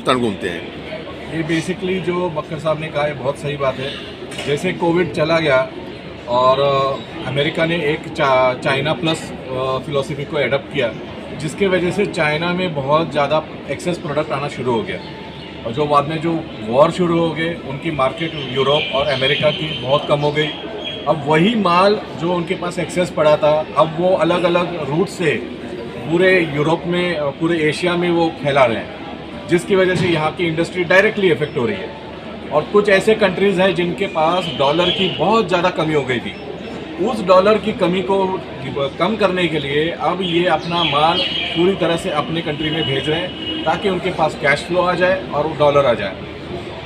हिंदुस्तान घूमते हैं। ये बेसिकली जो बक्कर साहब ने कहा है बहुत सही बात है। जैसे कोविड चला गया और अमेरिका ने एक चाइना प्लस फिलॉसफी को एडप्ट किया, जिसके वजह से चाइना में बहुत ज़्यादा एक्सेस प्रोडक्ट आना शुरू हो गया, और जो बाद में जो वॉर शुरू हो गए उनकी मार्केट यूरोप और अमेरिका की बहुत कम हो गई। अब वही माल जो उनके पास एक्सेस पड़ा था, अब वो अलग अलग रूट से पूरे यूरोप में, पूरे एशिया में वो फैला रहे हैं, जिसकी वजह से यहाँ की इंडस्ट्री डायरेक्टली इफेक्ट हो रही है। और कुछ ऐसे कंट्रीज़ हैं जिनके पास डॉलर की बहुत ज़्यादा कमी हो गई थी, उस डॉलर की कमी को कम करने के लिए अब ये अपना माल पूरी तरह से अपने कंट्री में भेज रहे हैं, ताकि उनके पास कैश फ्लो आ जाए और वो डॉलर आ जाए।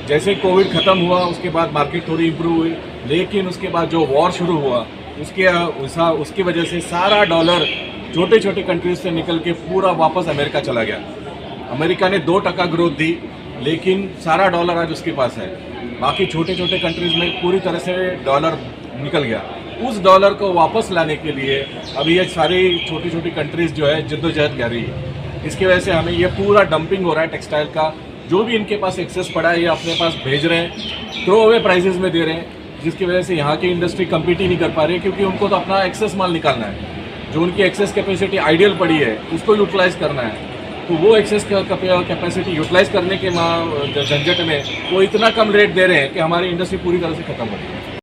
जैसे कोविड ख़त्म हुआ उसके बाद मार्केट थोड़ी इम्प्रूव हुई, लेकिन उसके बाद जो वॉर शुरू हुआ उसकी वजह से सारा डॉलर छोटे छोटे कंट्रीज से निकल के पूरा वापस अमेरिका चला गया। अमेरिका ने 2% ग्रोथ दी, लेकिन सारा डॉलर आज उसके पास है। बाकी छोटे छोटे कंट्रीज़ में पूरी तरह से डॉलर निकल गया। उस डॉलर को वापस लाने के लिए अभी ये सारी छोटी छोटी कंट्रीज़ जो है जद्दोजहद कर रही है। इसकी वजह से हमें ये पूरा डंपिंग हो रहा है टेक्सटाइल का। जो भी इनके पास एक्सेस पड़ा है ये अपने पास भेज रहे हैं, थ्रो अवे प्राइसेस में दे रहे हैं, जिसकी वजह से यहाँ की इंडस्ट्री कम्पीट ही नहीं कर पा रही है, क्योंकि उनको तो अपना एक्सेस माल निकालना है। जो उनकी एक्सेस कैपेसिटी आइडियल पड़ी है उसको यूटिलाइज़ करना है, तो वो एक्सेस कैपेसिटी यूटिलाइज़ करने के झंझट में वो इतना कम रेट दे रहे हैं कि हमारी इंडस्ट्री पूरी तरह से ख़त्म हो रही है।